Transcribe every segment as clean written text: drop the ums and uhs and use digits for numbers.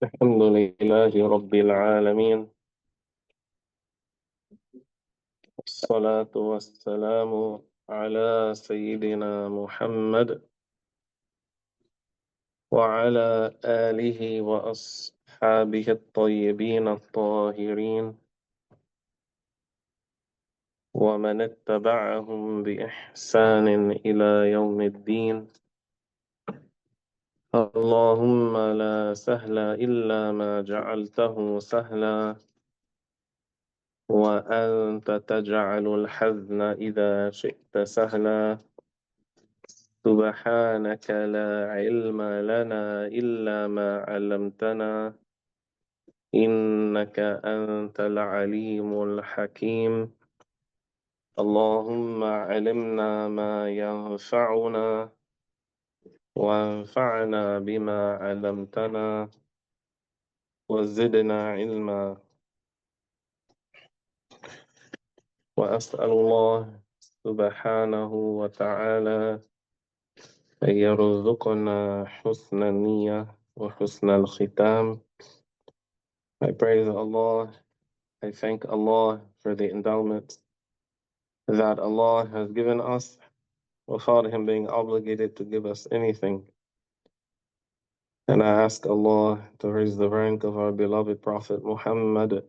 الحمد لله رب العالمين، الصلاة والسلام على سيدنا محمد وعلى آله وأصحابه الطيبين الطاهرين ومن اتبعهم بإحسان إلى يوم الدين. اللهم لا سهل إلا ما جعلته سهلا وأنت تجعل الحزن إذا شئت سهلا. سبحانك لا علم لنا إلا ما علمتنا إنك أنت العليم الحكيم. اللهم علمنا ما ينفعنا وانفعنا بما علمتنا وزدنا علما. وأسأل الله سبحانه وتعالى أن يرزقنا حسن النية وحسن الختام. I praise Allah. I thank Allah for the endowments that Allah has given us without Him being obligated to give us anything. And I ask Allah to raise the rank of our beloved Prophet Muhammad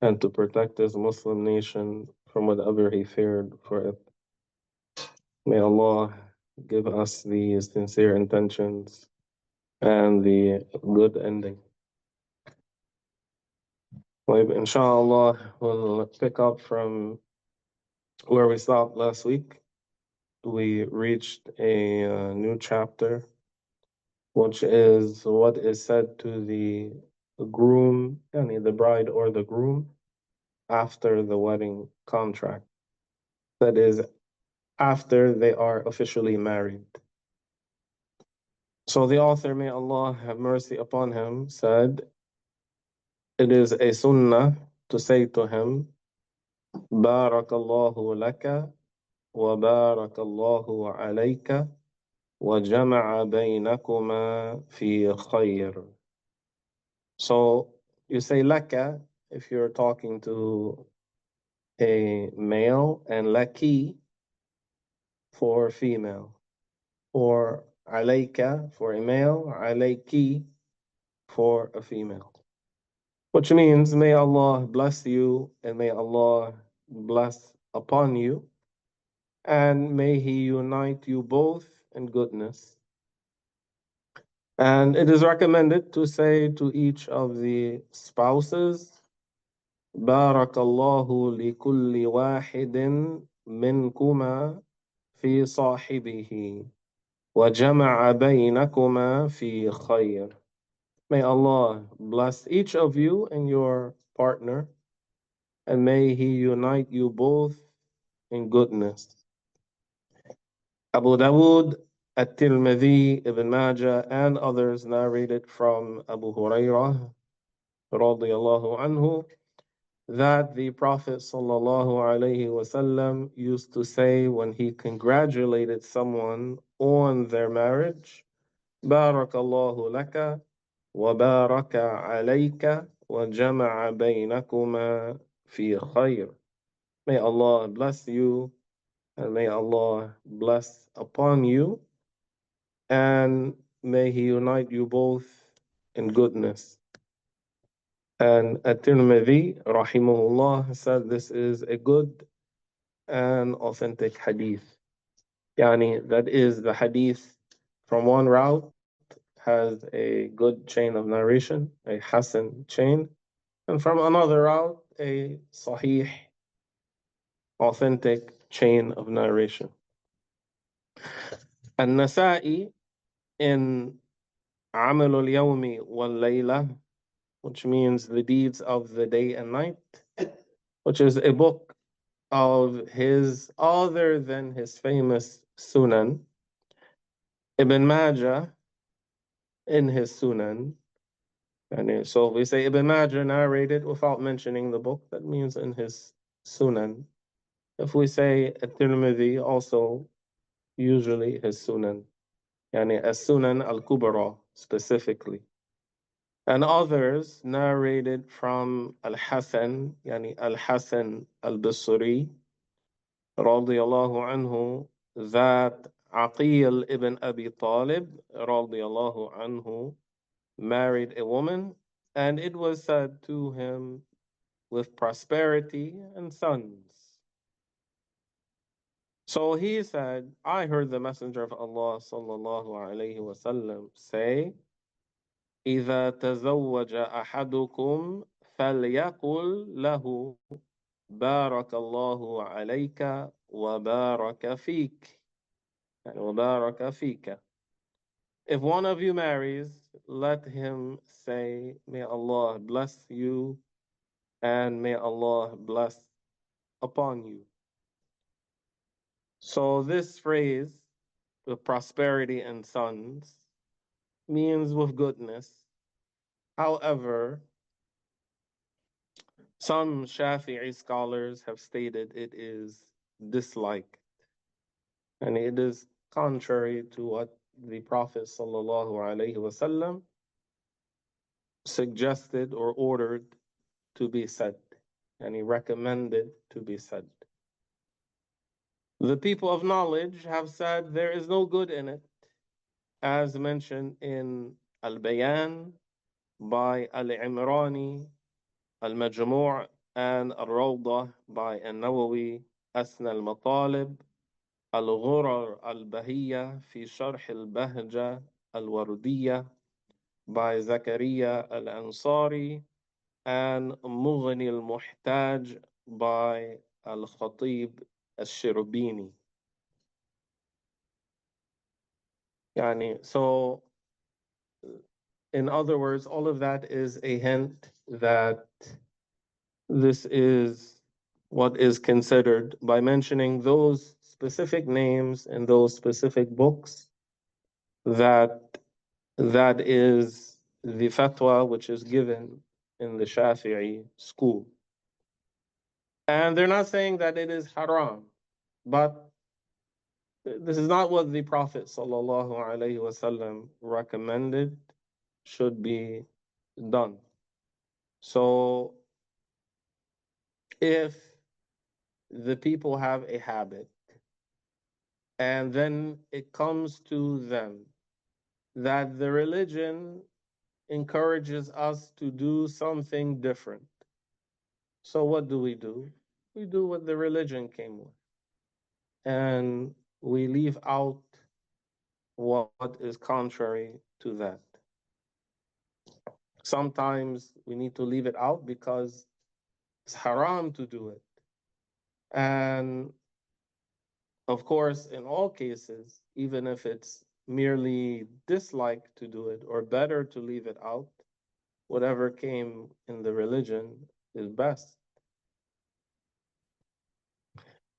and to protect his Muslim nation from whatever he feared for it. May Allah give us the sincere intentions and the good ending. Well, inshallah, we'll pick up from where we stopped last week. We reached a new chapter, which is what is said to the groom, the bride or the groom, after the wedding contract. That is, after they are officially married. So the author, may Allah have mercy upon him, said, it is a sunnah to say to him, Barakallahu laka wa barakallahu alayka wa jama'a baynakuma fi khayr. So you say laka if you're talking to a male, and laki for female, or alayka for a male, alayki for a female. Which means, may Allah bless you and may Allah bless upon you, and may He unite you both in goodness. And it is recommended to say to each of the spouses, Barakallahu li kulli wahidin minkuma fi sahibihi wa jama'a baynakuma fi khayr. May Allah bless each of you and your partner, and may He unite you both in goodness. Abu Dawood, At-Tirmidhi, Ibn Majah, and others narrated from Abu Hurairah radiyallahu anhu that the Prophet sallallahu alaihi wasallam used to say when he congratulated someone on their marriage, Barakallahu laka wa baraka alayka wa jama'a baynakuma fi khayr. May Allah bless you and may Allah bless upon you, and may He unite you both in goodness. And At-Tirmidhi, rahimahullah, said this is a good and authentic hadith. That is, the hadith from one route has a good chain of narration, a Hasan chain, and from another route, a Sahih, authentic chain of narration. An-Nasa'i in Amal al-Yawmi wal-Layla, which means the deeds of the day and night, which is a book of his other than his famous Sunan. Ibn Majah in his Sunan. And so if we say Ibn Majah narrated without mentioning the book, that means in his Sunan. If we say At-Tirmidhi, also usually his Sunan. As-Sunan al-Kubra specifically. And others narrated from Al-Hasan, yani Al-Hasan al-Basri, radiyallahu anhu, that Aqil ibn Abi Talib, radiyallahu anhu, married a woman, and it was said to him with prosperity and sons. So he said, I heard the Messenger of Allah sallallahu alayhi wasallam say, إذا تزوج أحدكم فليقل له بارك الله عليك وبارك فيك يعني وبارك فيك. If one of you marries, let him say, may Allah bless you and may Allah bless upon you. So this phrase, with prosperity and sons, means with goodness. However, some Shafi'i scholars have stated it is disliked, and it is contrary to what the Prophet ﷺ suggested or ordered to be said, and he recommended to be said. The people of knowledge have said there is no good in it, as mentioned in Al-Bayan by Al-Imrani, Al-Majmu' and Al-Rawdah by Al-Nawawi, Asna al-Matalib, Al-Ghurar al-Bahiyya fi Sharh al-Bahja al-Wardiyya by Zakaria al-Ansari, and Mughni al-Muhtaj by Al-Khatib al-Shirbini. So in other words, all of that is a hint that this is what is considered by mentioning those specific names in those specific books, that that is the fatwa which is given in the Shafi'i school. And they're not saying that it is haram, but this is not what the Prophet ﷺ recommended should be done. So if the people have a habit and then it comes to them that the religion encourages us to do something different, so what do? We do what the religion came with, and we leave out what is contrary to that. Sometimes we need to leave it out because it's haram to do it. And of course, in all cases, even if it's merely disliked to do it or better to leave it out, whatever came in the religion is best.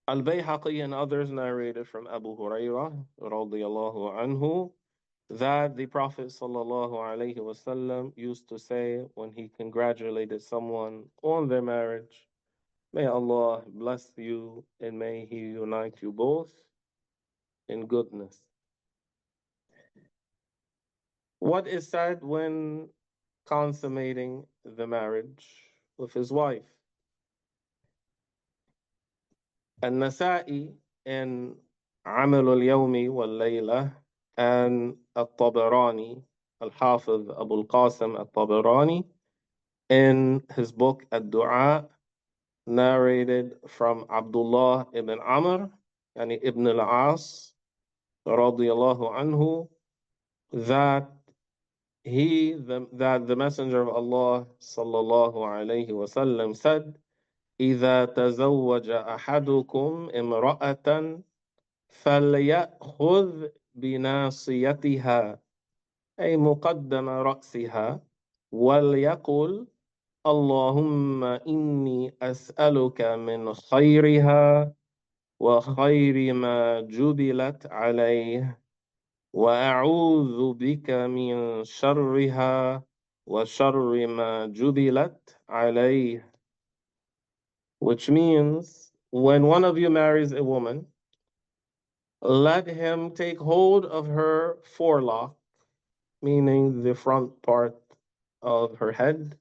Al-Bayhaqi and others narrated from Abu Hurairah radiyallahu anhu that the Prophet sallallahu alaihi wasallam used to say when he congratulated someone on their marriage, may Allah bless you and may He unite you both in goodness. What is said when consummating the marriage with his wife? An-Nasa'i in Amal al-Yawmi wal-Layla and At-Tabarani, Al-Hafiz Abu al-Qasim At-Tabarani, in his book Ad-Du'a, narrated from Abdullah ibn Amr, yani ibn al-As, radiyallahu anhu, that that the Messenger of Allah sallallahu alayhi wasallam said, إذا تزوج أحدكم امرأة فليأخذ بناصيتها أي مقدم رأسها وليقل اللهم إني أسألك من خيرها وخير ما جبلت عليه وأعوذ بك من شرها وشر ما جبلت عليه. Which means, when one of you marries a woman, let him take hold of her forelock, meaning the front part of her head,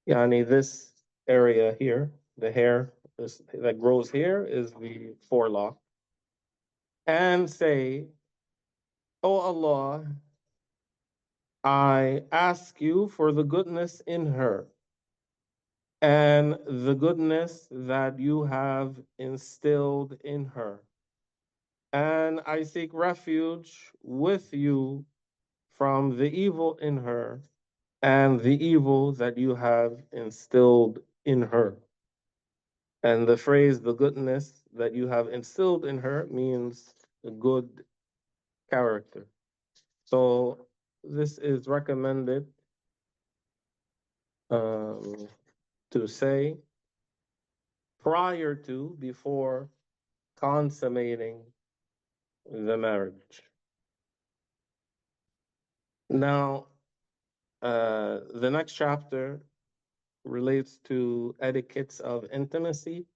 yani this area here, the hair that grows here is the forelock, and say, "O Allah, I ask you for the goodness in her and the goodness that you have instilled in her. And I seek refuge with you from the evil in her and the evil that you have instilled in her." And the phrase, the goodness that you have instilled in her, means a good character. So this is recommended um, to say prior to, before consummating the marriage. Now, the next chapter relates to etiquettes of intimacy.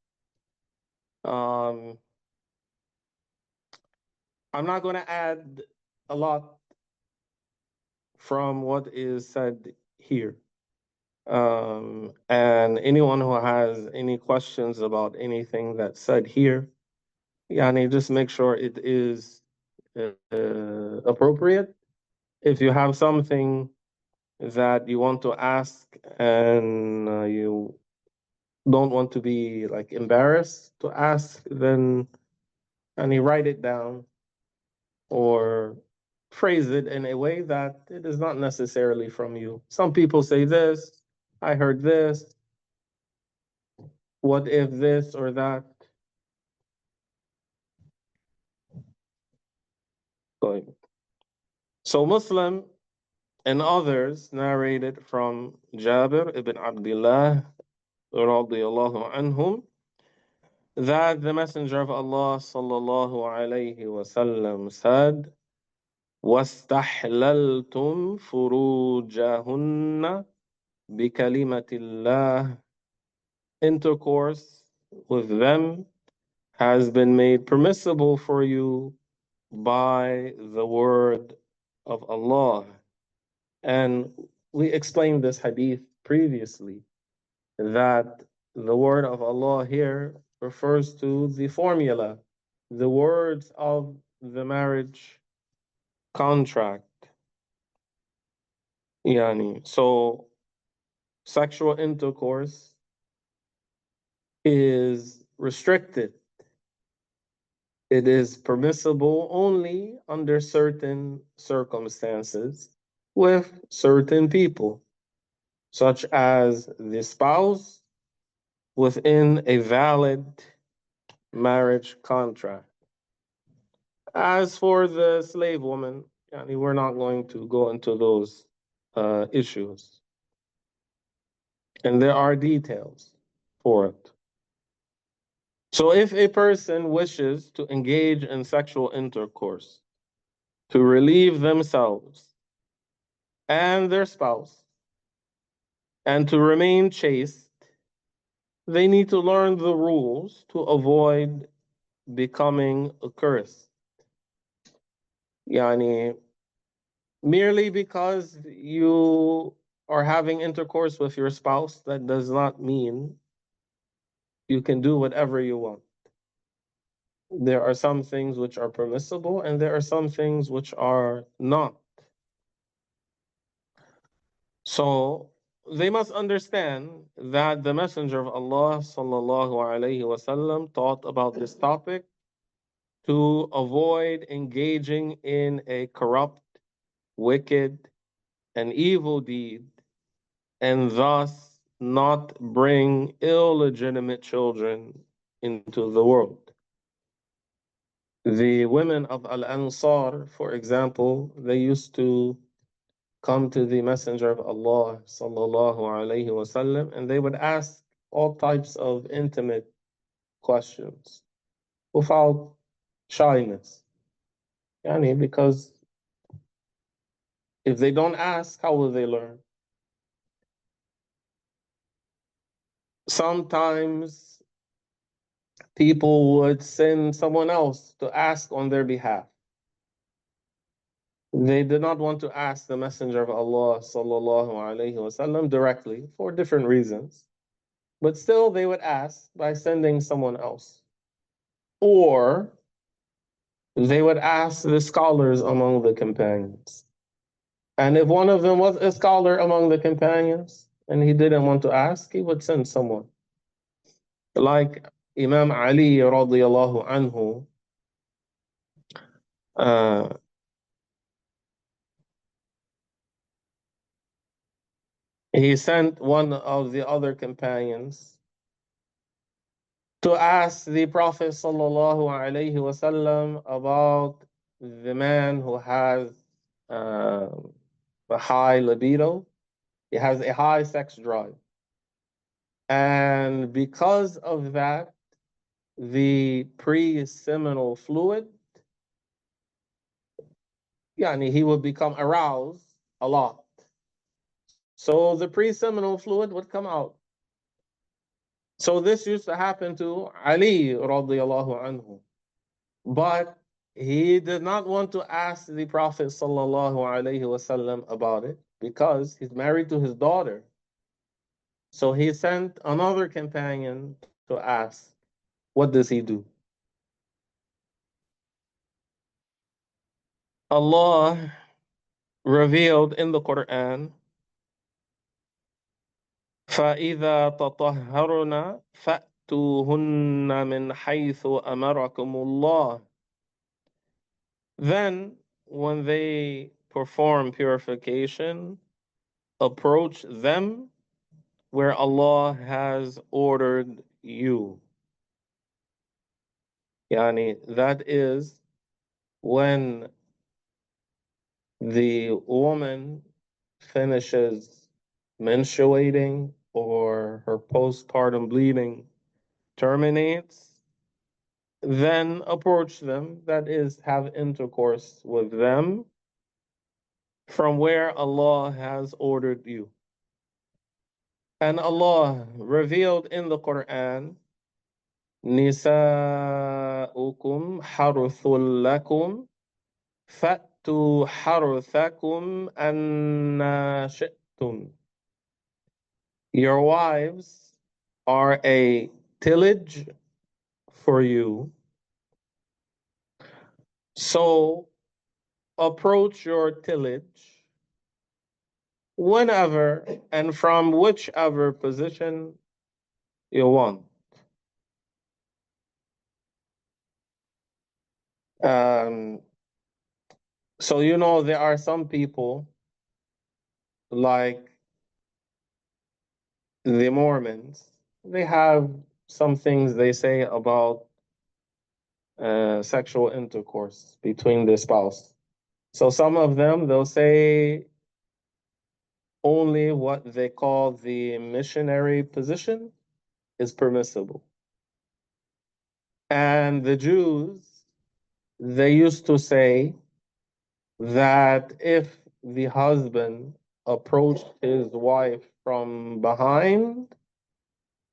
Um, I'm not going to add a lot from what is said here. And anyone who has any questions about anything that's said here, yani just make sure it is appropriate. If you have something that you want to ask and you don't want to be like embarrassed to ask, then and you write it down or phrase it in a way that it is not necessarily from you. Some people say this, I heard this, what if this or that. So Muslim and others narrated from Jabir ibn Abdullah radiallahu anhum that the Messenger of Allah sallallahu alayhi wasallam said, "واستحللتم فروجهن بكلمة الله." Intercourse with them has been made permissible for you by the word of Allah. And we explained this hadith previously, that the word of Allah here refers to the formula, the words of the marriage contract. Yani, so sexual intercourse is restricted. It is permissible only under certain circumstances with certain people, such as the spouse within a valid marriage contract. As for the slave woman, yani we're not going to go into those issues. And there are details for it. So if a person wishes to engage in sexual intercourse to relieve themselves and their spouse and to remain chaste, they need to learn the rules to avoid becoming accursed. Yani, merely because you are having intercourse with your spouse, that does not mean you can do whatever you want. There are some things which are permissible and there are some things which are not. So they must understand that the Messenger of Allah sallallahu alaihi wasallam taught about this topic to avoid engaging in a corrupt, wicked, and evil deed, and thus not bring illegitimate children into the world. The women of Al Ansar, for example, they used to come to the Messenger of Allah sallallahu alaihi wasallam, and they would ask all types of intimate questions without shyness. Yani, because if they don't ask, how will they learn? Sometimes people would send someone else to ask on their behalf. They did not want to ask the Messenger of Allah sallallahu alaihi wasallam directly for different reasons, but still they would ask by sending someone else, or they would ask the scholars among the companions. And if one of them was a scholar among the companions and he didn't want to ask, he would send someone. Like Imam Ali radiallahu anhu, uh, he sent one of the other companions to ask the Prophet sallallahu alaihi wasallam about the man who has uh, a high libido. He has a high sex drive. And because of that, the pre-seminal fluid, yani he would become aroused a lot. So the pre-seminal fluid would come out. So this used to happen to Ali radiallahu anhu. But he did not want to ask the Prophet sallallahu alaihi wasallam about it because he's married to his daughter. So he sent another companion to ask, what does he do? Allah revealed in the Quran, فَإِذَا تَطَهَّرْنَا فَأْتُوهُنَّ مِنْ حَيْثُ أَمَرَكُمُ اللَّهُ. Then, when they perform purification, approach them where Allah has ordered you. Yani, that is when the woman finishes menstruating or her postpartum bleeding terminates, then approach them, that is, have intercourse with them from where Allah has ordered you. And Allah revealed in the Quran, نِسَاؤُكُمْ حَرْثٌ لَكُمْ فَأْتُوا حَرْثَكُمْ أَنَّا شِئْتُمْ. Your wives are a tillage for you, so approach your tillage whenever and from whichever position you want. Um, so, there are some people like the Mormons, they have some things they say about sexual intercourse between the spouse. So some of them, they'll say only what they call the missionary position is permissible. And the Jews, they used to say that if the husband approached his wife from behind,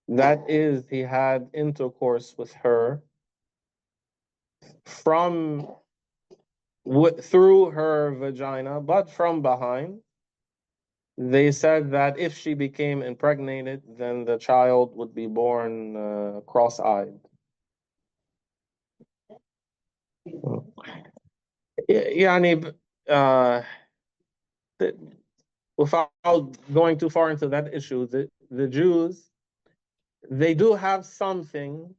that is, he had intercourse with her from through her vagina, but from behind. They said that if she became impregnated, then the child would be born cross-eyed. يعني without going too far into that issue, the Jews, they do have something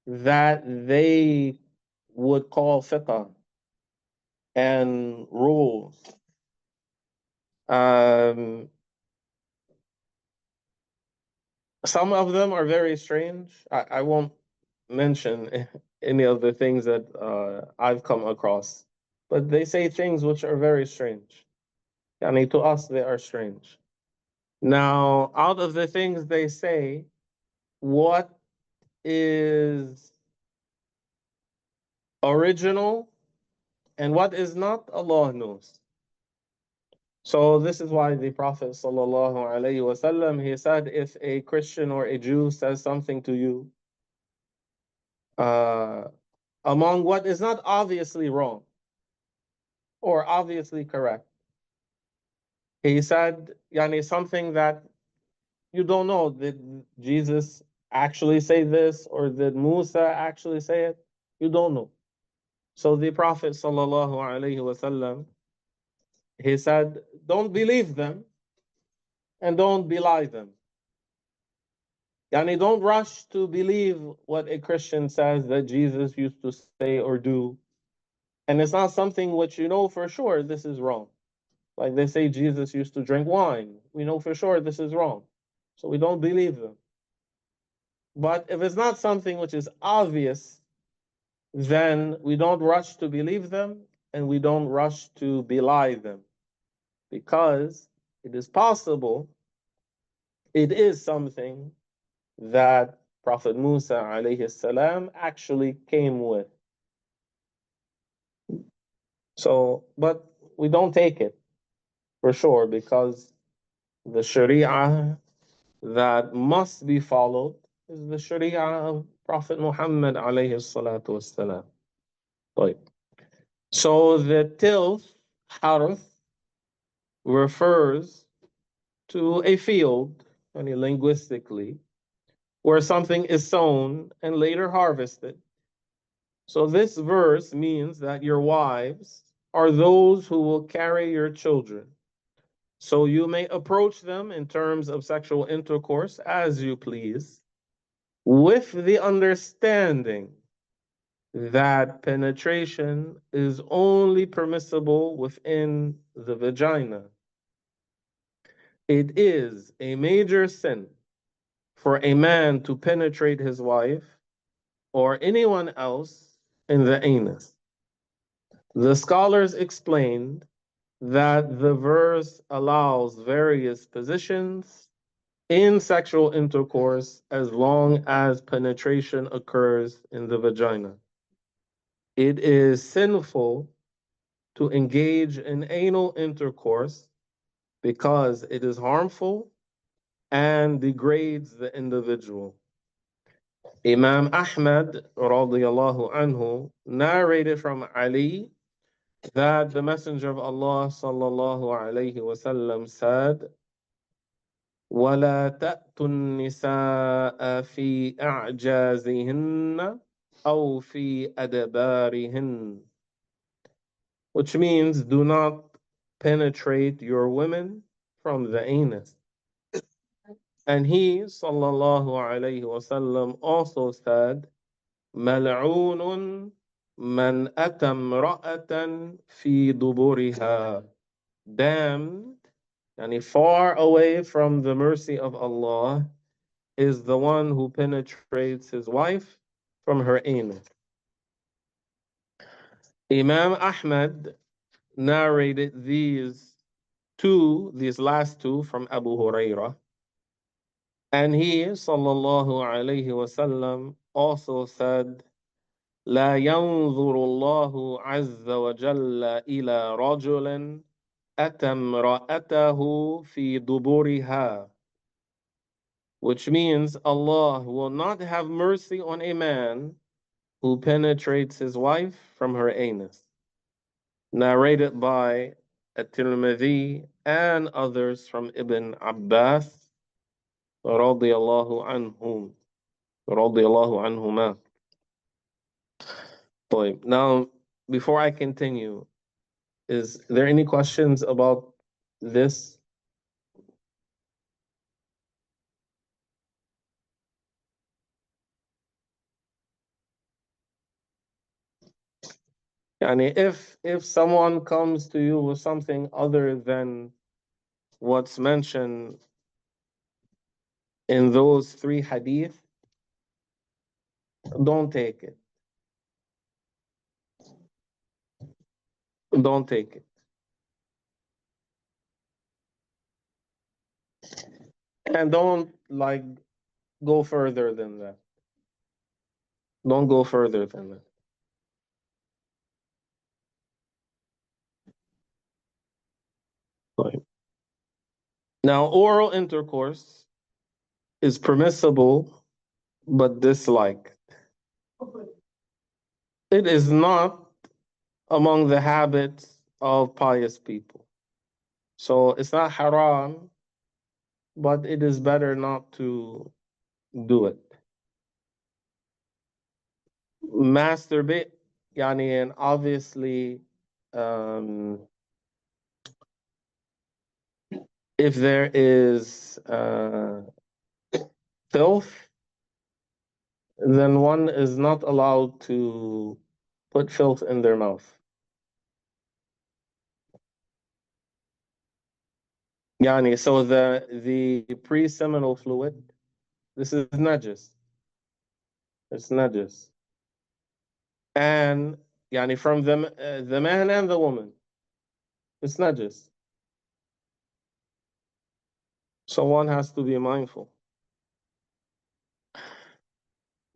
that they would call fiqh and rules. Some of them are very strange. I won't mention any of the things that I've come across, but they say things which are very strange. I mean, to us, they are strange. Now, out of the things they say, what is original and what is not, Allah knows. So this is why the Prophet sallallahu alaihi wasallam, he said, if a Christian or a Jew says something to you, among what is not obviously wrong, or obviously correct. He said, yani something that you don't know. Did Jesus actually say this or did Musa actually say it? You don't know. So the Prophet sallallahu alaihi wasallam, he said, don't believe them and don't belie them. Yani don't rush to believe what a Christian says that Jesus used to say or do. And it's not something which you know for sure this is wrong. Like they say Jesus used to drink wine. We know for sure this is wrong. So we don't believe them. But if it's not something which is obvious, then we don't rush to believe them and we don't rush to belie them. Because it is possible, it is something that Prophet Musa alayhi salam actually came with. So, but we don't take it for sure because the Sharia that must be followed is the Sharia of Prophet Muhammad alayhi salatu wasalam. Right. So the tilth, harth, refers to a field, I mean, linguistically, where something is sown and later harvested. So this verse means that your wives are those who will carry your children. So you may approach them in terms of sexual intercourse as you please, with the understanding that penetration is only permissible within the vagina. It is a major sin for a man to penetrate his wife or anyone else in the anus. The scholars explained that the verse allows various positions in sexual intercourse as long as penetration occurs in the vagina. It is sinful to engage in anal intercourse because it is harmful and degrades the individual. Imam Ahmad radiallahu anhu narrated from Ali that the Messenger of Allah sallallahu alayhi wasallam said, وَلَا تَأْتُوا النِّسَاءَ فِي أَعْجَازِهِنَّ أَوْ فِي أَدْبَارِهِنَّ, which means do not penetrate your women from the anus. And he, sallallahu alayhi wasallam, also said, مَلْعُونٌ مَنْ أَتَى امْرَأَةً فِي دُبُرِهَا, damned, and far away from the mercy of Allah, is the one who penetrates his wife from her anus. Imam Ahmad narrated these last two from Abu Hurairah. And he, sallallahu alayhi wasallam, also said, لا ينظر الله عز وجل إلى رجل أتى امرأته في دبرها, which means Allah will not have mercy on a man who penetrates his wife from her anus. Narrated by At-Tirmidhi and others from Ibn Abbas radiyallahu anhum, radiyallahu anhuma. Now, before I continue, is there any questions about this? And if someone comes to you with something other than what's mentioned in those three hadith, don't take it. Don't take it. And don't go further than that. Don't go further than that. Right. Now, oral intercourse is permissible but disliked. It is not among the habits of pious people. So it's not haram, but it is better not to do it. Masturbate, yani, and obviously, um, if there is filth, then one is not allowed to put filth in their mouth. Yani, so the pre-seminal fluid, this is najis. It's najis. And yani from the man and the woman, it's najis. So one has to be mindful.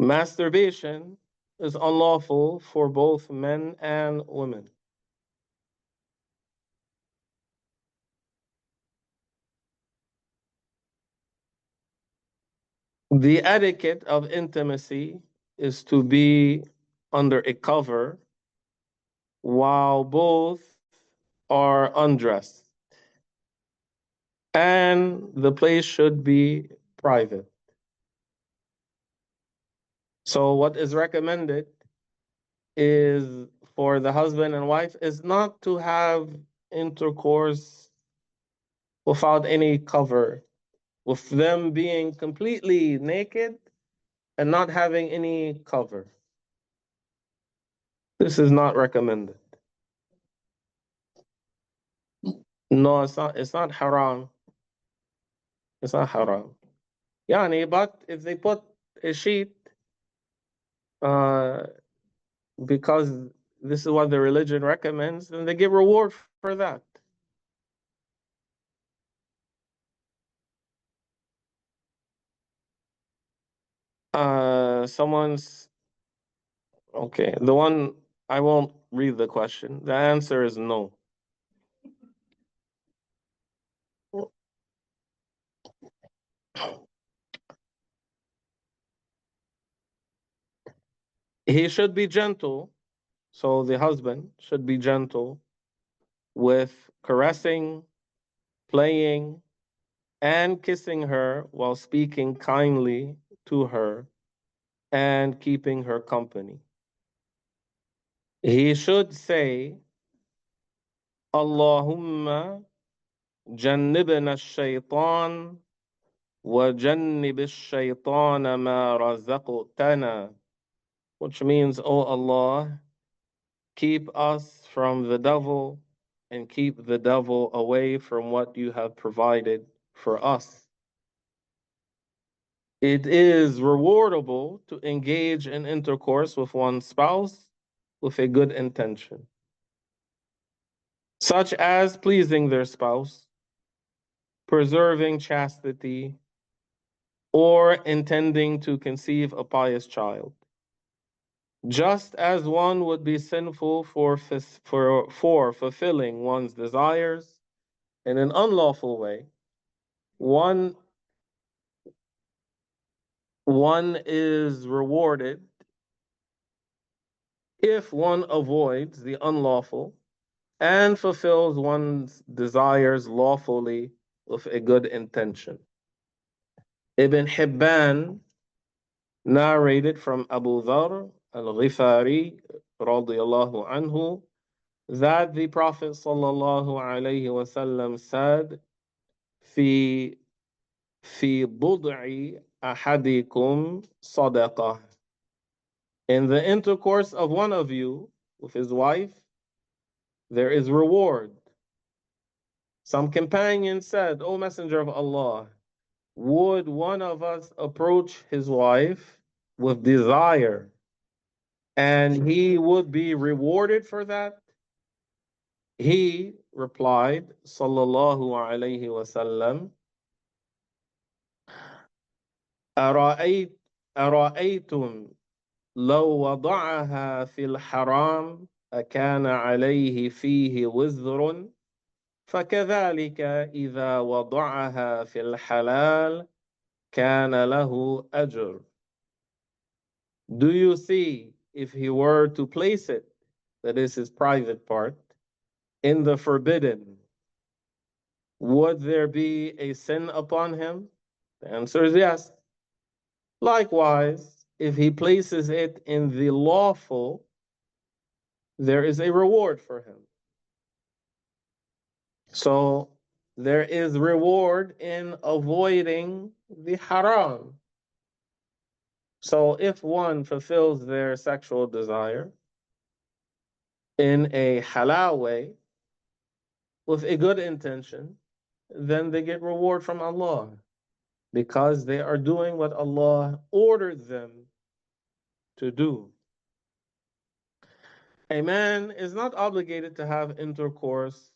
Masturbation is unlawful for both men and women. The etiquette of intimacy is to be under a cover while both are undressed, and the place should be private. So, what is recommended is for the husband and wife is not to have intercourse without any cover, with them being completely naked and not having any cover. This is not recommended. No, it's not. It's not haram. It's not haram. Yani, but if they put a sheet, uh, because this is what the religion recommends, then they get reward for that. Someone's okay. The one I won't read the question. The answer is no. He should be gentle. So the husband should be gentle with caressing, playing, and kissing her while speaking kindly to her and keeping her company. He should say, Allahumma jannibna shaitan wa jannib shaitana ma razaqtana, which means, oh Allah, keep us from the devil and keep the devil away from what you have provided for us. It is rewardable to engage in intercourse with one's spouse with a good intention, such as pleasing their spouse, preserving chastity, or intending to conceive a pious child. Just as one would be sinful for fulfilling one's desires in an unlawful way, one, one is rewarded if one avoids the unlawful and fulfills one's desires lawfully with a good intention. Ibn Hibban narrated from Abu Dhar al-Ghifari radiyallahu anhu that the Prophet sallallahu alayhi wasallam said, في في بضع أحدكم صدقة. In the intercourse of one of you with his wife, there is reward. Some companions said, O Messenger of Allah, would one of us approach his wife with desire and he would be rewarded for that? He replied, Sallallahu alayhi wasallam, أرأيت أرأيتم لو وضعها في الحرام أكان عليه فيه وزر فكذلك إذا وضعها في الحلال كان له أجر. Do you see if he were to place it, that is his private part, in the forbidden, would there be a sin upon him? The answer is yes. Likewise, if he places it in the lawful, there is a reward for him. So there is reward in avoiding the haram. So if one fulfills their sexual desire in a halal way with a good intention, then they get reward from Allah because they are doing what Allah ordered them to do. A man is not obligated to have intercourse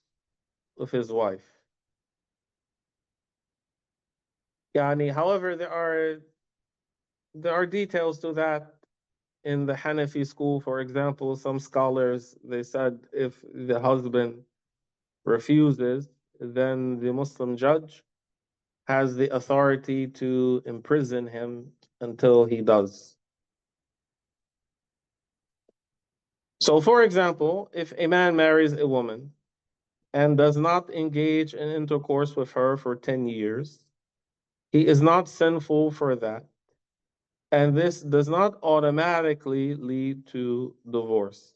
with his wife. However, there are details to that in the Hanafi school. For example, some scholars they said if the husband refuses, then the Muslim judge has the authority to imprison him until he does. So, for example, if a man marries a woman and does not engage in intercourse with her for 10 years, he is not sinful for that. And this does not automatically lead to divorce.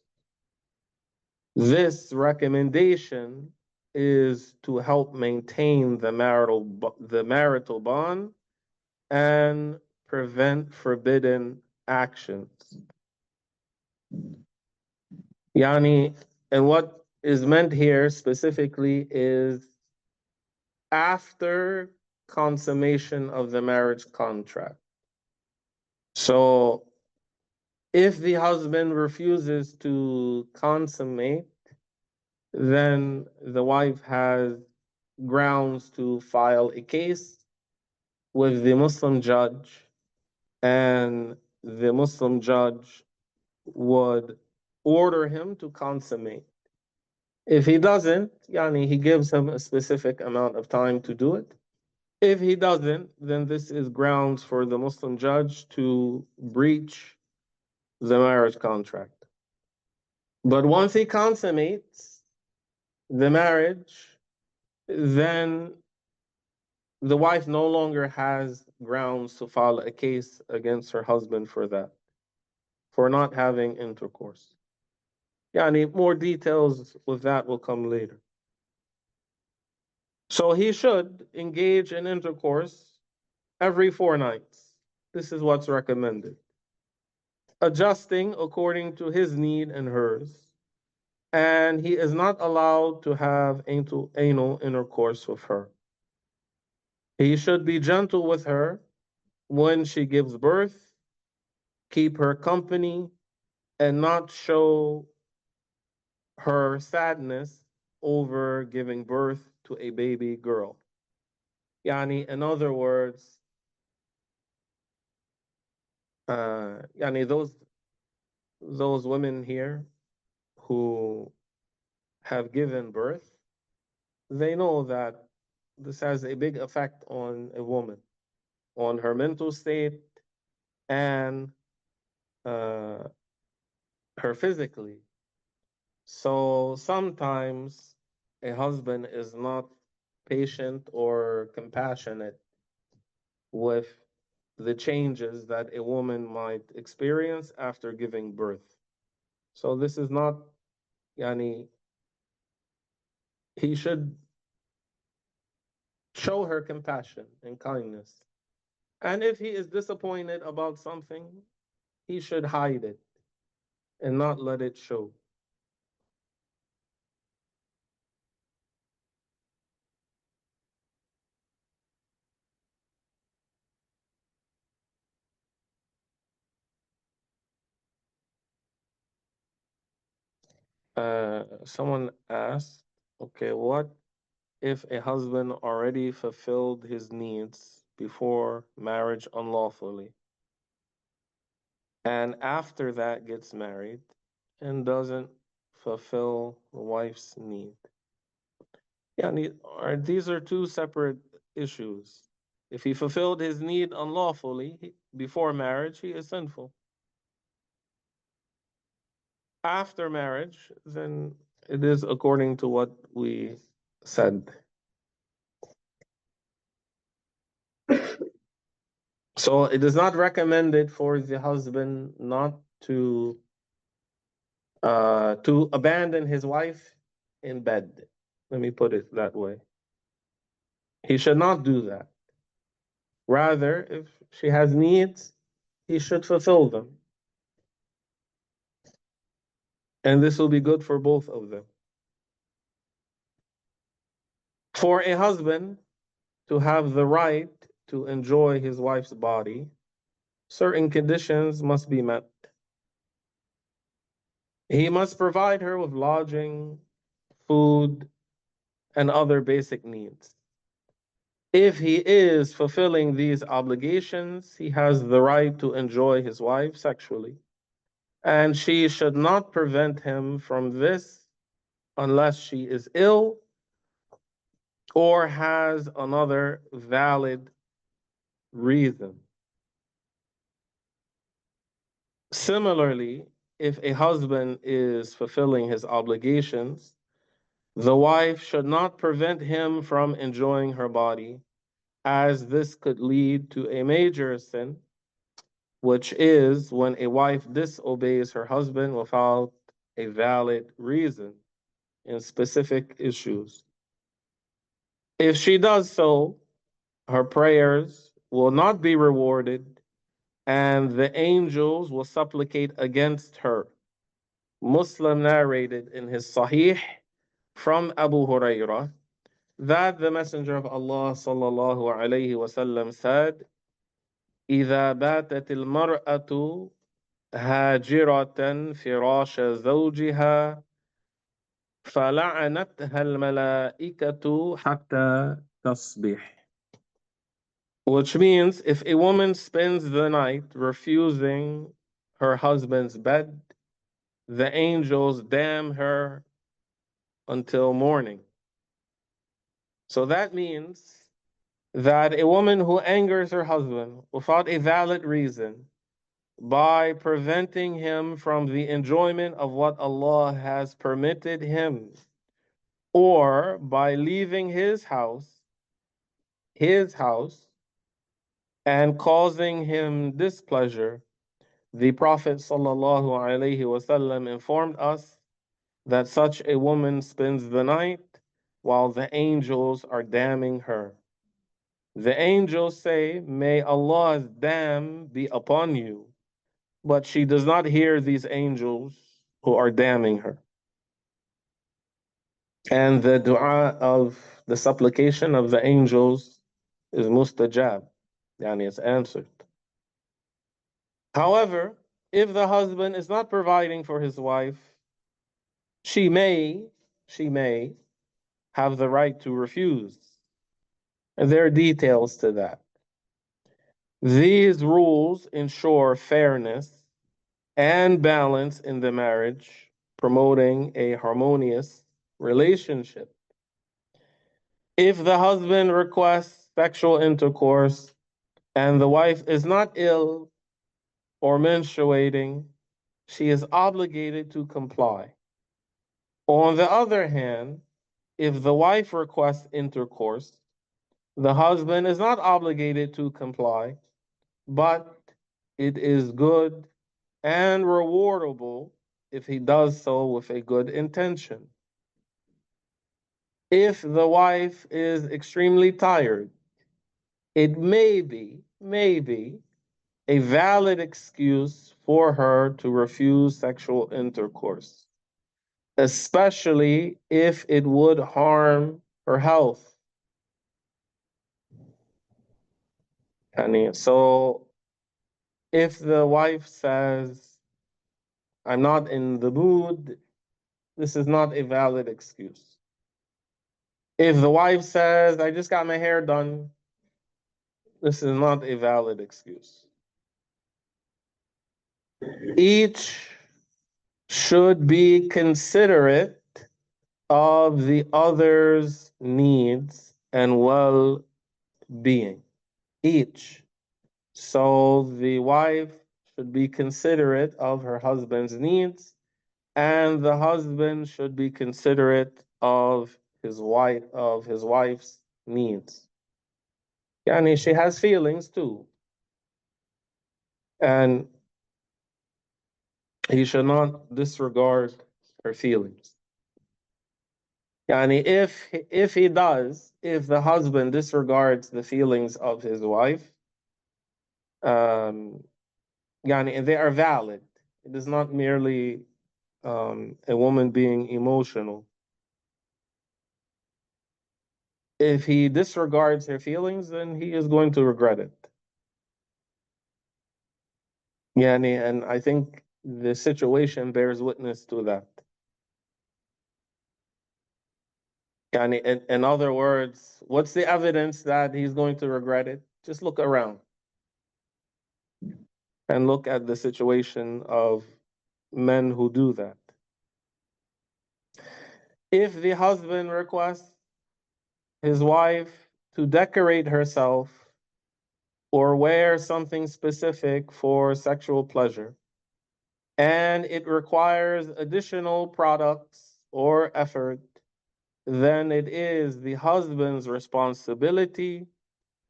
This recommendation is to help maintain the marital bond and prevent forbidden actions. Yani, and what is meant here specifically is after consummation of the marriage contract. So if the husband refuses to consummate, then the wife has grounds to file a case with the Muslim judge, and the Muslim judge would order him to consummate. If he doesn't, he gives him a specific amount of time to do it. If he doesn't, then this is grounds for the Muslim judge to breach the marriage contract. But once he consummates the marriage, then the wife no longer has grounds to file a case against her husband for that, for not having intercourse. More details with that will come later. So he should engage in intercourse every 4 nights. This is what's recommended. Adjusting according to his need and hers. And he is not allowed to have anal intercourse with her. He should be gentle with her when she gives birth, keep her company, and not show her sadness over giving birth to a baby girl. In other words, those women here who have given birth, they know that this has a big effect on a woman, on her mental state and uh, her physically. So sometimes a husband is not patient or compassionate with the changes that a woman might experience after giving birth. So this is not, yani, he should show her compassion and kindness. And if he is disappointed about something, he should hide it and not let it show. Someone asked, okay, what if a husband already fulfilled his needs before marriage unlawfully, and after that gets married and doesn't fulfill the wife's need? These are two separate issues. If he fulfilled his need unlawfully before marriage, he is sinful. After marriage, then it is according to what we said. So it is not recommended for the husband not to abandon his wife in bed. Let me put it that way. He should not do that. Rather, if she has needs, he should fulfill them. And this will be good for both of them. For a husband to have the right to enjoy his wife's body, certain conditions must be met. He must provide her with lodging, food, and other basic needs. If he is fulfilling these obligations, he has the right to enjoy his wife sexually, and she should not prevent him from this unless she is ill or has another valid reason. Similarly, if a husband is fulfilling his obligations, the wife should not prevent him from enjoying her body, as this could lead to a major sin, which is when a wife disobeys her husband without a valid reason in specific issues. If she does so, her prayers will not be rewarded, and the angels will supplicate against her. Muslim narrated in his Sahih from Abu Hurairah that the Messenger of Allah sallallahu alayhi wasallam said, إذا باتت المرأة هاجرة فراش زوجها فلعنتها الملائكة حتى تصبح. Which means if a woman spends the night refusing her husband's bed, the angels damn her until morning. So that means that a woman who angers her husband without a valid reason by preventing him from the enjoyment of what Allah has permitted him, or by leaving his house, and causing him displeasure, the Prophet ﷺ informed us that such a woman spends the night while the angels are damning her. The angels say, "May Allah's dam be upon you," but she does not hear these angels who are damning her. And the dua of the supplication of the angels is mustajab, yani it's answered. However, if the husband is not providing for his wife, she may have the right to refuse. And there are details to that. These rules ensure fairness and balance in the marriage, promoting a harmonious relationship. If the husband requests sexual intercourse and the wife is not ill or menstruating, she is obligated to comply. On the other hand, if the wife requests intercourse, the husband is not obligated to comply, but it is good and rewardable if he does so with a good intention. If the wife is extremely tired, it may be a valid excuse for her to refuse sexual intercourse, especially if it would harm her health. So if the wife says, "I'm not in the mood," this is not a valid excuse. If the wife says, "I just got my hair done," this is not a valid excuse. Each should be considerate of the other's needs and well being. Each. So the wife should be considerate of her husband's needs, and the husband should be considerate of his wife's needs. Yani she has feelings too, and he should not disregard her feelings. Yani if the husband disregards the feelings of his wife, um, yani they are valid. It is not merely a woman being emotional. If he disregards her feelings, then he is going to regret it. Yani, and I think the situation bears witness to that. Yani, in other words, what's the evidence that he's going to regret it? Just look around and look at the situation of men who do that. If the husband requests his wife to decorate herself or wear something specific for sexual pleasure, and it requires additional products or effort, then it is the husband's responsibility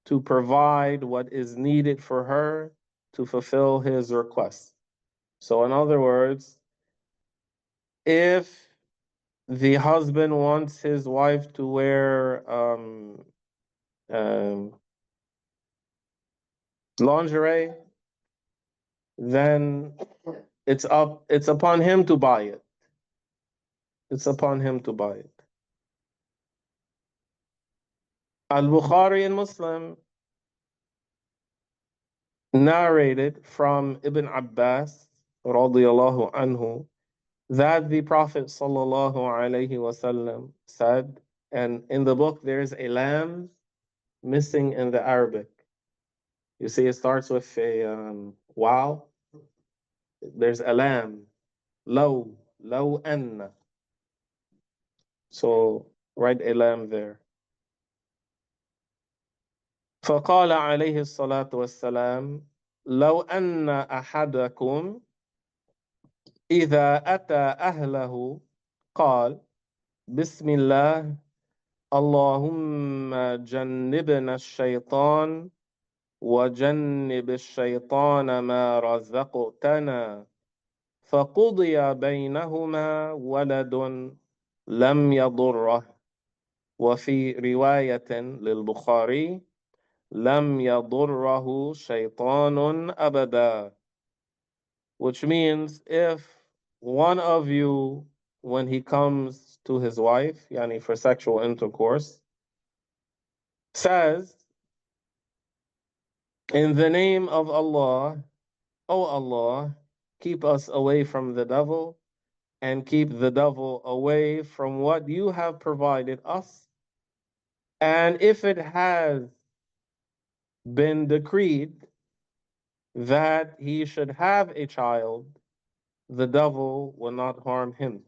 to provide what is needed for her to fulfill his request. So, in other words, if the husband wants his wife to wear um, lingerie, then it's upon him to buy it. It's upon him to buy it. Al-Bukhari and Muslim narrated from Ibn Abbas radiyallahu anhu that the Prophet sallallahu alaihi wasallam said, and in the book there's a lamb missing in the Arabic. You see, it starts with a wow. There's a lamb, low anna. So write a lamb there. فقال عليه الصلاة والسلام لو أن أحدكم إذا أتى أهله قال بسم الله اللهم جنبنا الشيطان وجنب الشيطان ما رزقتنا فقضي بينهما ولد لم يضره وفي رواية للبخاري لم يضره شيطان أبدا, which means if one of you, when he comes to his wife, yani for sexual intercourse, says, in the name of Allah, O Allah, keep us away from the devil and keep the devil away from what you have provided us. And if it has been decreed that he should have a child, the devil will not harm him.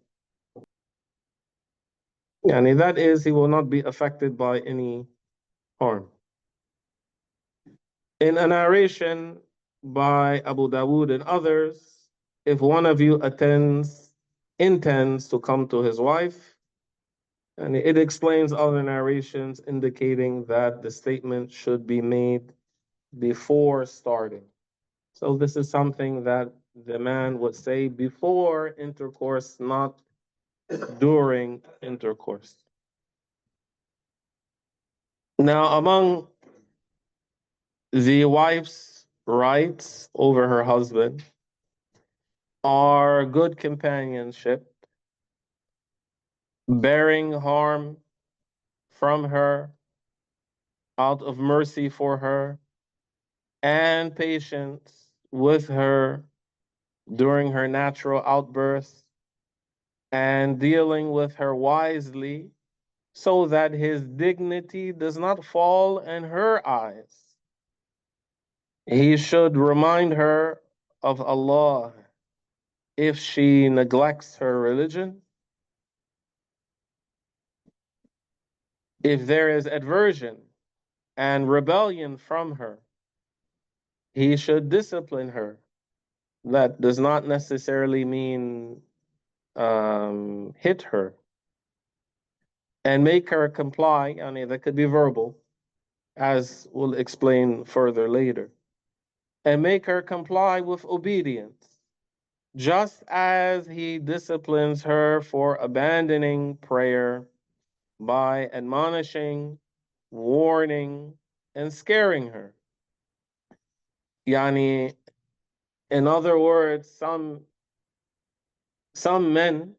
Yani that is, he will not be affected by any harm. In a narration by Abu Dawood and others, if one of you intends to come to his wife, and it explains other narrations indicating that the statement should be made before starting. So this is something that the man would say before intercourse, not during intercourse. Now, among the wife's rights over her husband are good companionship, bearing harm from her out of mercy for her, and patience with her during her natural outbursts, and dealing with her wisely so that his dignity does not fall in her eyes. He should remind her of Allah if she neglects her religion, if there is aversion and rebellion from her, he should discipline her. That does not necessarily mean hit her and make her comply. I mean, that could be verbal, as we'll explain further later, and make her comply with obedience, just as he disciplines her for abandoning prayer by admonishing, warning, and scaring her. Yani, in other words, some men,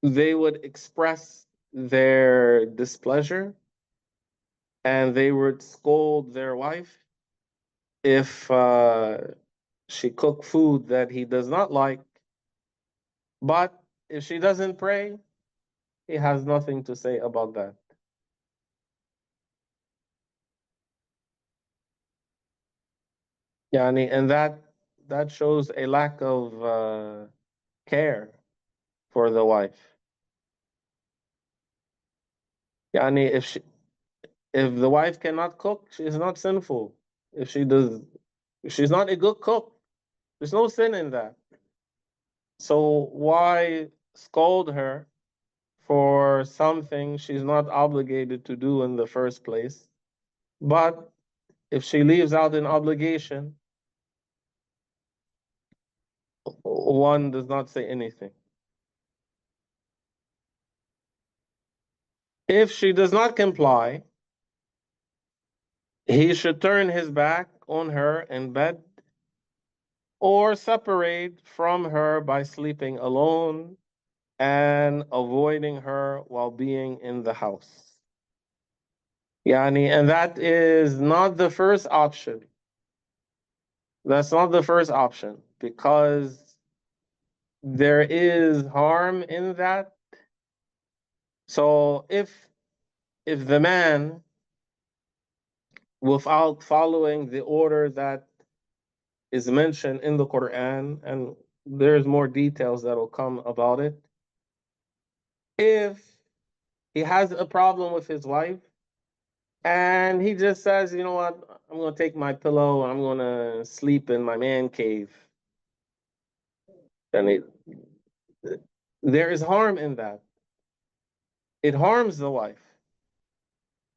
they would express their displeasure and they would scold their wife if she cooked food that he does not like. But if she doesn't pray, he has nothing to say about that. Yani, and that shows a lack of care for the wife. Yani, if the wife cannot cook, she is not sinful. If she does, if she's not a good cook, there's no sin in that. So why scold her for something she's not obligated to do in the first place? But if she leaves out an obligation, one does not say anything. If she does not comply, he should turn his back on her in bed or separate from her by sleeping alone and avoiding her while being in the house. Yani, and that is not the first option. That's not the first option because there is harm in that. So if the man, without following the order that is mentioned in the Quran, and there's more details that will come about it, if he has a problem with his wife and he just says, you know what, I'm going to take my pillow and I'm going to sleep in my man cave, then there is harm in that. It harms the wife.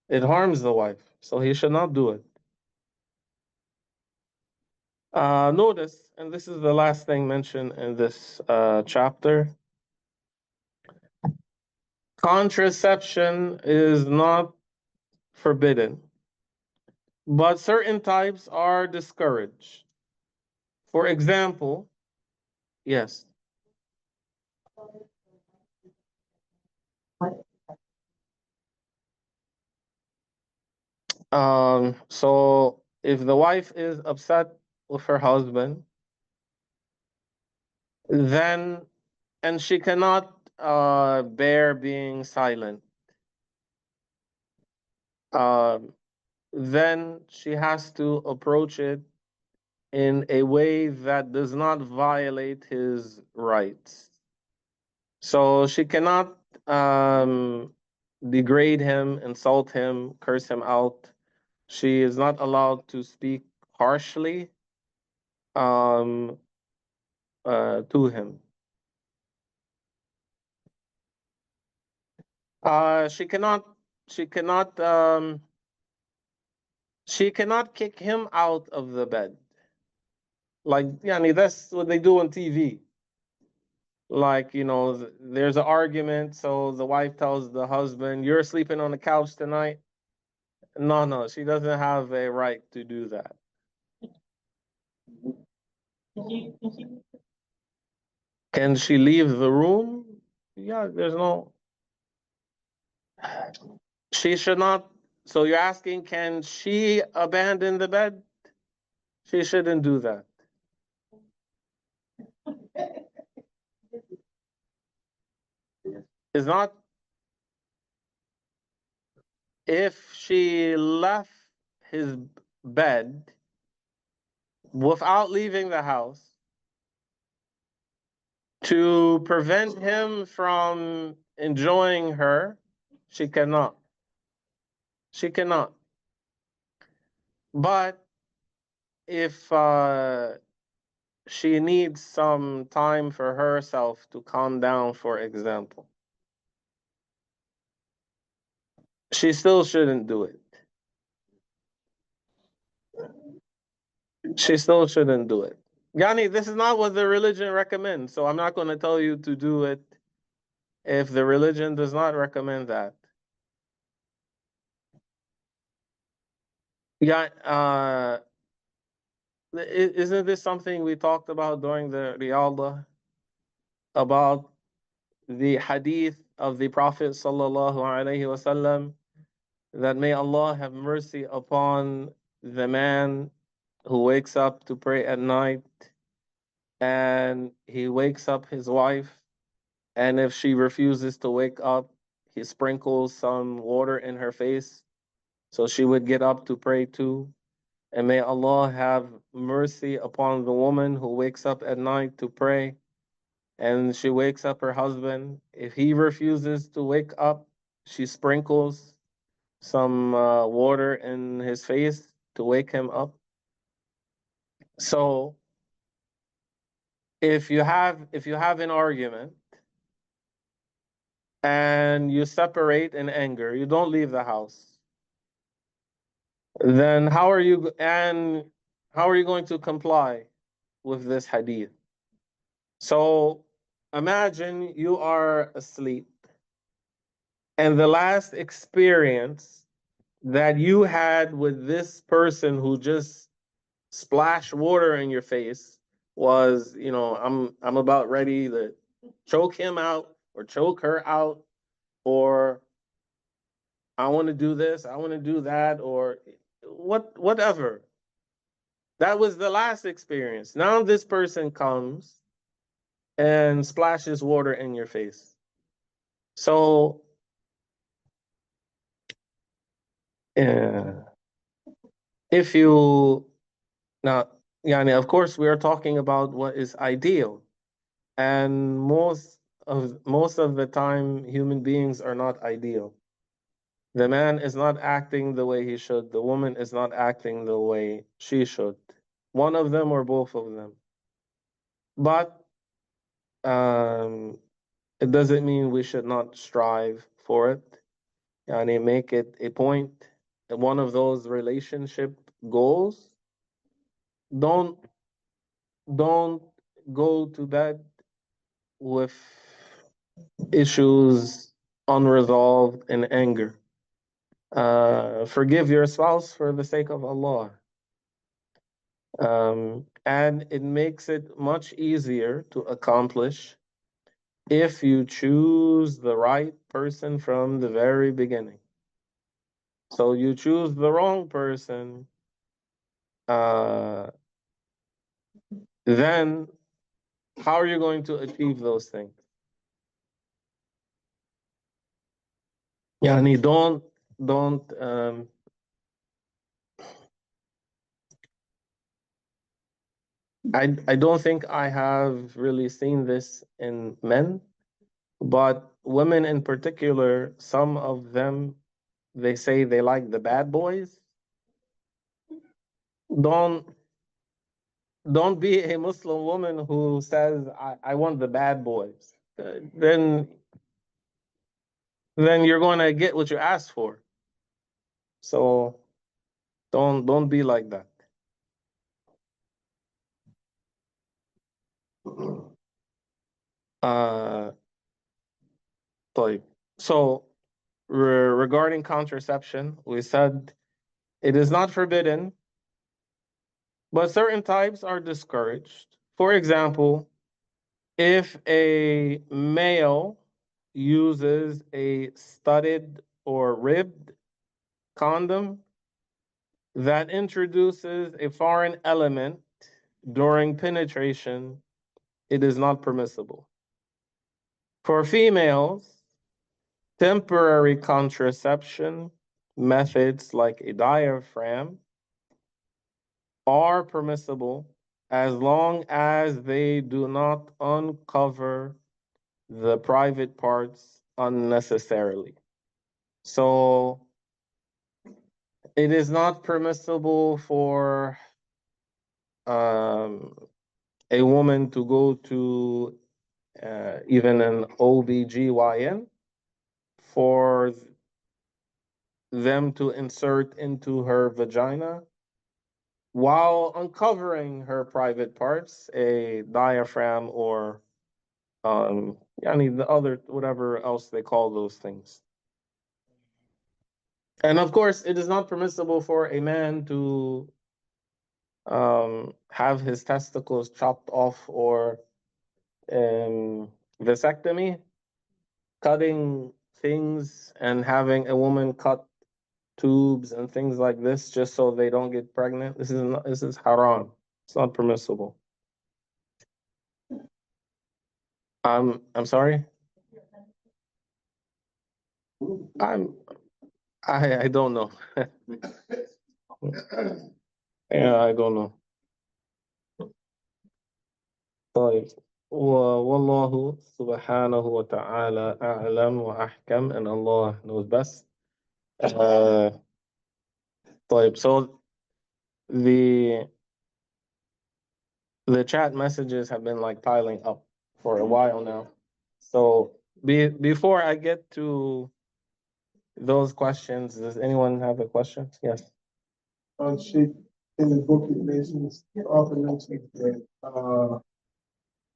It harms the wife. So he should not do it. Notice, and this is the last thing mentioned in this chapter, contraception is not forbidden, but certain types are discouraged. For example, yes. So if the wife is upset with her husband, then and she cannot bear being silent, um, then she has to approach it in a way that does not violate his rights. So she cannot degrade him, insult him, curse him out. She is not allowed to speak harshly um, to him. She cannot. She cannot. She cannot kick him out of the bed. Like, yeah, I mean, that's what they do on TV. Like, you know, there's an argument, so the wife tells the husband, "You're sleeping on the couch tonight." No, no, she doesn't have a right to do that. Can she leave the room? Yeah, there's no. She should not. So you're asking, can she abandon the bed? She shouldn't do that. It's not if she left his bed without leaving the house to prevent him from enjoying her, she cannot. She cannot. But if she needs some time for herself to calm down, for example, she still shouldn't do it. She still shouldn't do it. Yani, this is not what the religion recommends, so I'm not going to tell you to do it if the religion does not recommend that. Yeah, isn't this something we talked about during the Riyadh about the hadith of the Prophet sallallahu alaihi wasallam that may Allah have mercy upon the man who wakes up to pray at night and he wakes up his wife, and if she refuses to wake up, he sprinkles some water in her face so she would get up to pray too. And may Allah have mercy upon the woman who wakes up at night to pray and she wakes up her husband. If he refuses to wake up, she sprinkles some water in his face to wake him up. So if you have an argument and you separate in anger, you don't leave the house. Then how are you going to comply with this hadith? So imagine you are asleep and the last experience that you had with this person who just splashed water in your face was, I'm about ready to choke him out or choke her out, or I want to do this, I want to do that, or whatever. That was the last experience. Now this person comes and splashes water in your face. So, uh, if you now, yani, of course, we are talking about what is ideal, and most of the time, human beings are not ideal. The man is not acting the way he should. The woman is not acting the way she should. One of them or both of them. But um, it doesn't mean we should not strive for it. Yani make it a point, one of those relationship goals. Don't don't go to bed with issues unresolved in anger. Forgive your spouse for the sake of Allah. And it makes it much easier to accomplish if you choose the right person from the very beginning. So you choose the wrong person, uh, then how are you going to achieve those things? Yani don't I don't think I have really seen this in men, but women in particular, some of them, they say they like the bad boys. Don't don't be a Muslim woman who says I want the bad boys. Then you're going to get what you asked for. So don't be like that. Uh, طيب. So regarding contraception, we said it is not forbidden, but certain types are discouraged. For example, if a male uses a studded or ribbed condom that introduces a foreign element during penetration, it is not permissible. For females, temporary contraception methods like a diaphragm are permissible as long as they do not uncover the private parts unnecessarily. So it is not permissible for um, a woman to go to even an OBGYN for them to insert into her vagina while uncovering her private parts, a diaphragm or yani the other whatever else they call those things. And of course, it is not permissible for a man to have his testicles chopped off or vasectomy, cutting things and having a woman cut tubes and things like this just so they don't get pregnant. This is haram. It's not permissible. I'm sorry. I'm I don't know. Yeah, I don't know. طيب والله سبحانه وتعالى أعلم وأحكم and Allah knows best. Uh, طيب, so the chat messages have been like piling up for a while now. So before I get to those questions, does anyone have a question? Yes. She in the book it mentions often mentions that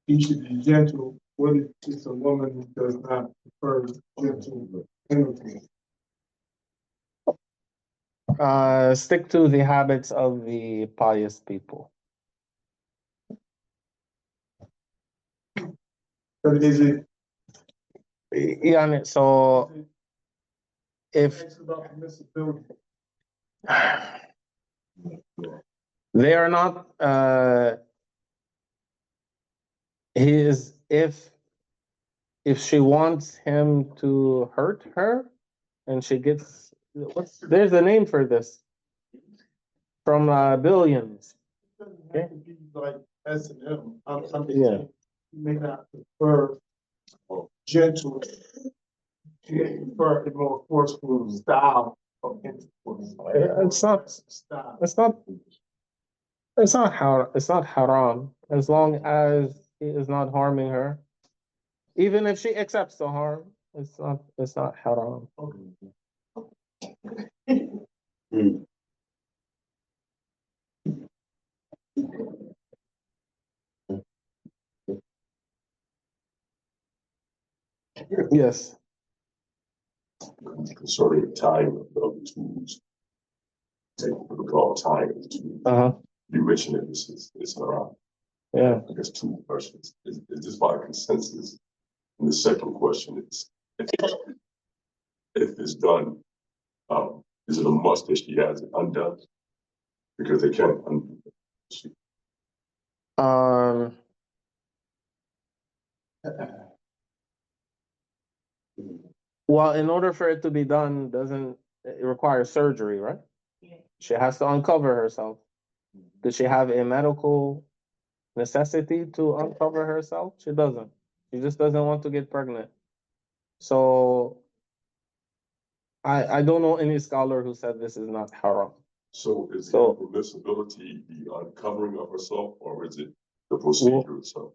he should be gentle. What if it's a woman who does not prefer gentle energy? Stick to the habits of the pious people. But is it Yeah, so if about permissibility? they are not he is if she wants him to hurt her and she gets there's a name for this from Billions. It doesn't have to be like S&M. I'm just Yeah. saying you may not prefer gentle. You may prefer a more forceful style of intercourse. It's not Style. it's not haram as long as he is not harming her. Even if she accepts the harm, it's not haram. Yes. Concerning time of the tools, take what we call time of the tools. You mentioned that this is around. Yeah. I guess two questions. Is this by consensus? And the second question is, if it's done, is it a must that she has it undone? Because they can't undo it. Well, in order for it to be done, doesn't it require surgery, right? Yeah. She has to uncover herself. Does she have a medical necessity to uncover herself? She doesn't. She just doesn't want to get pregnant. So I don't know any scholar who said this is not haram. So is the permissibility the uncovering of herself, or is it the procedure itself?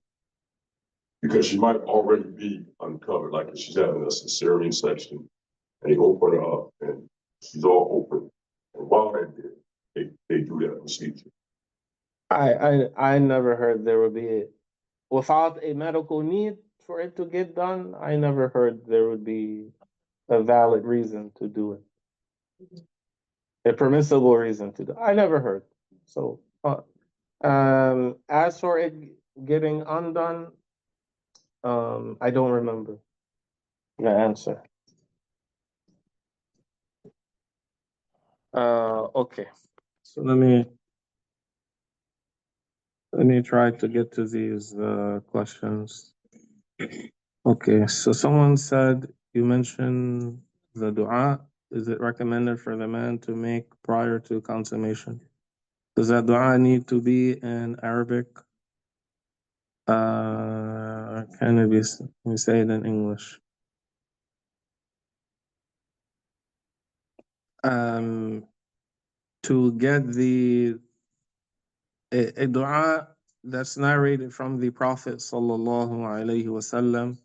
Because she might already be uncovered, like if she's having a cesarean section, and they open her up, and she's all open, and while they do that procedure. I never heard there would be without a medical need for it to get done. I never heard there would be a valid reason to do it, a permissible reason to do. I never heard. So, as for it getting undone, I don't remember the answer. Okay. So let me try to get to these questions. Okay, so someone said you mentioned the dua. Is it recommended for the man to make prior to consummation? Does that dua need to be in Arabic? Can it be? Let me say it in English. To get a dua that's narrated from the Prophet sallallahu alaihi wasallam,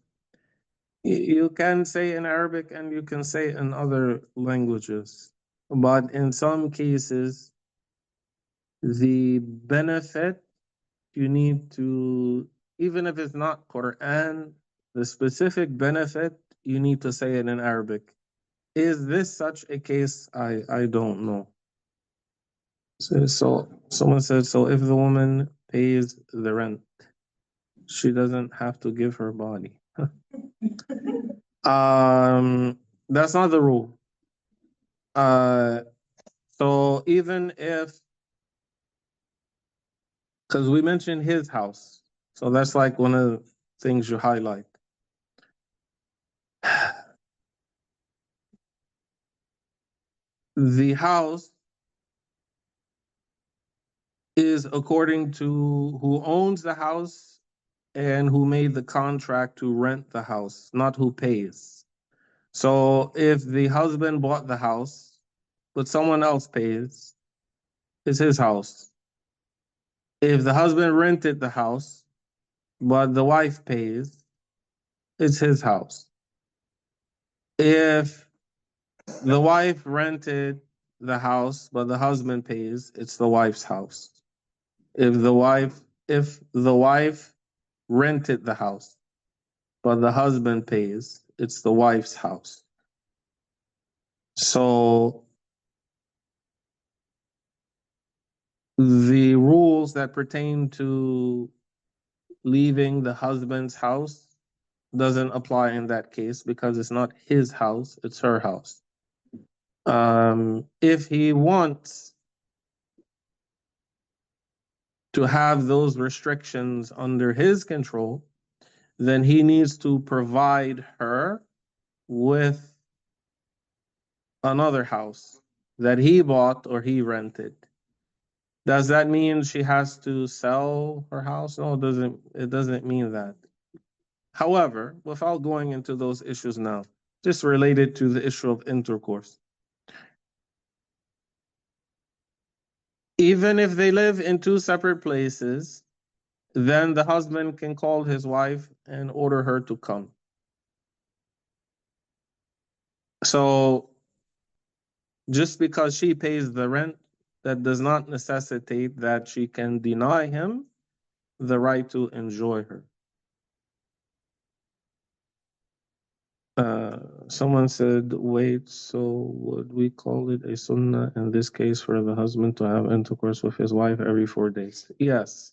you can say in Arabic and you can say in other languages, but in some cases, the benefit you need to, even if it's not Quran, the specific benefit you need to say it in Arabic. Is this such a case? I don't know. So someone said, so if the woman pays the rent, she doesn't have to give her body. That's not the rule. So even if, because we mentioned his house, so that's like one of the things you highlight. The house is according to who owns the house and who made the contract to rent the house, not who pays. So if the husband bought the house, but someone else pays, it's his house. If the husband rented the house, but the wife pays, it's his house. If the wife rented the house, but the husband pays, it's the wife's house. If the wife rented the house, but the husband pays, it's the wife's house. So the rules that pertain to leaving the husband's house doesn't apply in that case because it's not his house, it's her house. If he wants to have those restrictions under his control, then he needs to provide her with another house that he bought or he rented. Does that mean she has to sell her house? No, it doesn't mean that. However, without going into those issues now, just related to the issue of intercourse. Even if they live in two separate places, then the husband can call his wife and order her to come. So just because she pays the rent, that does not necessitate that she can deny him the right to enjoy her. Someone said, wait, so would we call it a sunnah in this case for the husband to have intercourse with his wife every 4 days? Yes,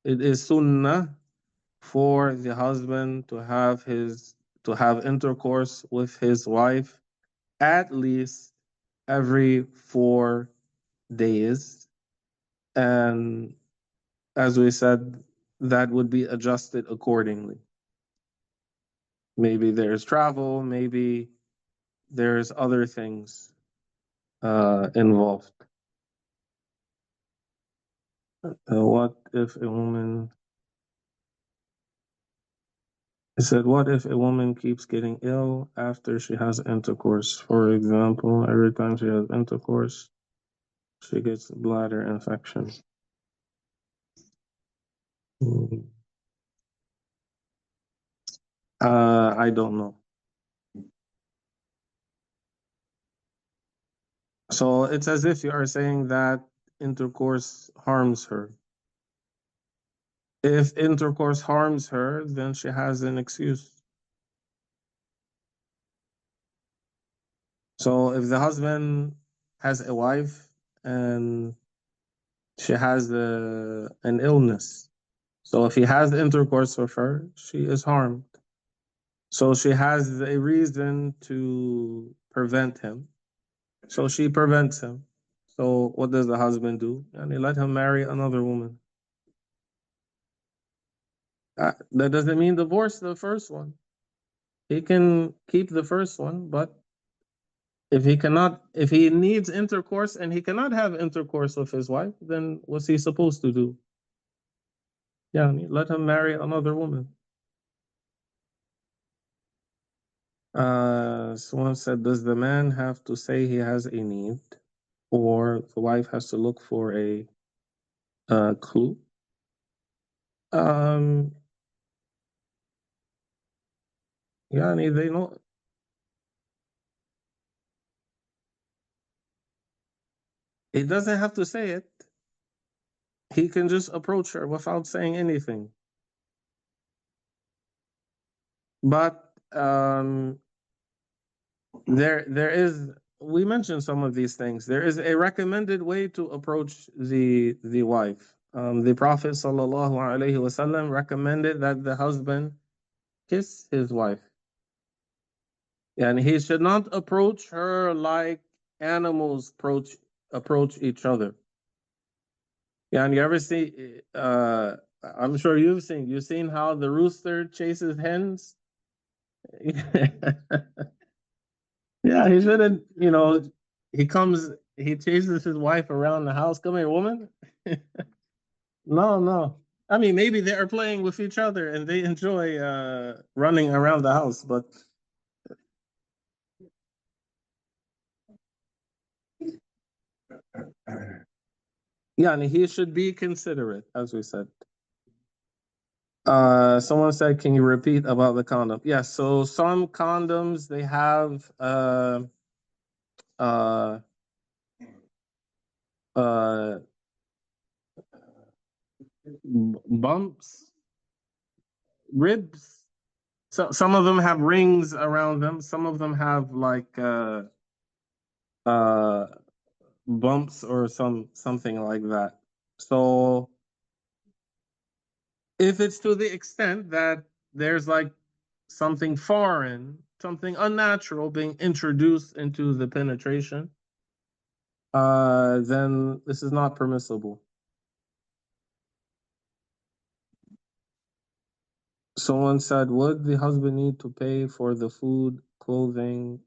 it is sunnah for the husband to have intercourse with his wife at least every 4 days. And as we said, that would be adjusted accordingly. Maybe there's travel, maybe there's other things involved. What if a woman, it said, what if a woman keeps getting ill after she has intercourse? For example, every time she has intercourse, she gets bladder infection. I don't know. So it's as if you are saying that intercourse harms her. If intercourse harms her, then she has an excuse. So if the husband has a wife and she has an illness, so if he has intercourse with her, she is harmed. So she has a reason to prevent him. So she prevents him. So what does the husband do? And he let him marry another woman. That doesn't mean divorce the first one. He can keep the first one, but if he needs intercourse and he cannot have intercourse with his wife, then what's he supposed to do? Yeah, let him marry another woman. Someone said, does the man have to say he has a need, or the wife has to look for a clue? يعني they know. He doesn't have to say it. He can just approach her without saying anything. But there is, we mentioned some of these things. There is a recommended way to approach the wife. The Prophet sallallahu alaihi wasallam recommended that the husband kiss his wife, and he should not approach her like animals approach each other. Yeah, and you ever see? I'm sure you've seen how the rooster chases hens. Yeah, he shouldn't. He chases his wife around the house. Come here, woman. No, no. I mean, maybe they are playing with each other and they enjoy running around the house, but yeah, and he should be considerate, as we said. Someone said, "Can you repeat about the condom?" Yeah, so some condoms they have uh, bumps, ribs. So some of them have rings around them. Some of them have like bumps or something like that. So if it's to the extent that there's like something foreign, something unnatural being introduced into the penetration, then this is not permissible. Someone said, would the husband need to pay for the food, clothing,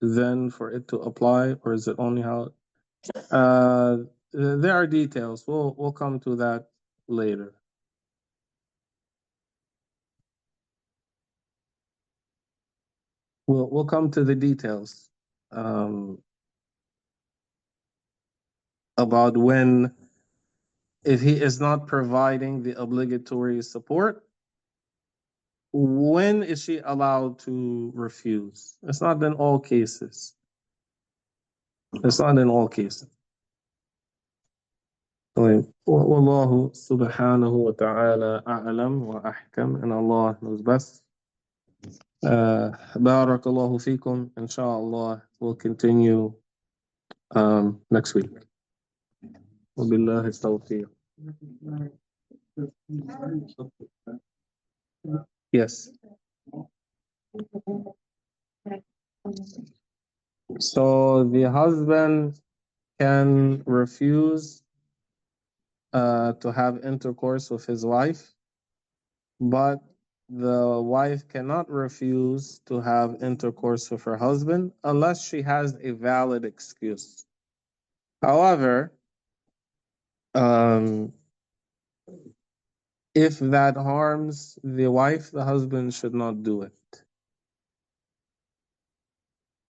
then for it to apply, or is it only how? There are details. We'll come to that later. We'll come to the details about when, if he is not providing the obligatory support, when is she allowed to refuse? It's not in all cases. It's not in all cases. طيب. والله سبحانه وتعالى أعلم وأحكم, and Allah knows best. بارك الله فيكم. Inshallah, we'll continue next week. وبالله التوفيق. Yes. So the husband can refuse to have intercourse with his wife, but the wife cannot refuse to have intercourse with her husband unless she has a valid excuse. However, if that harms the wife, the husband should not do it.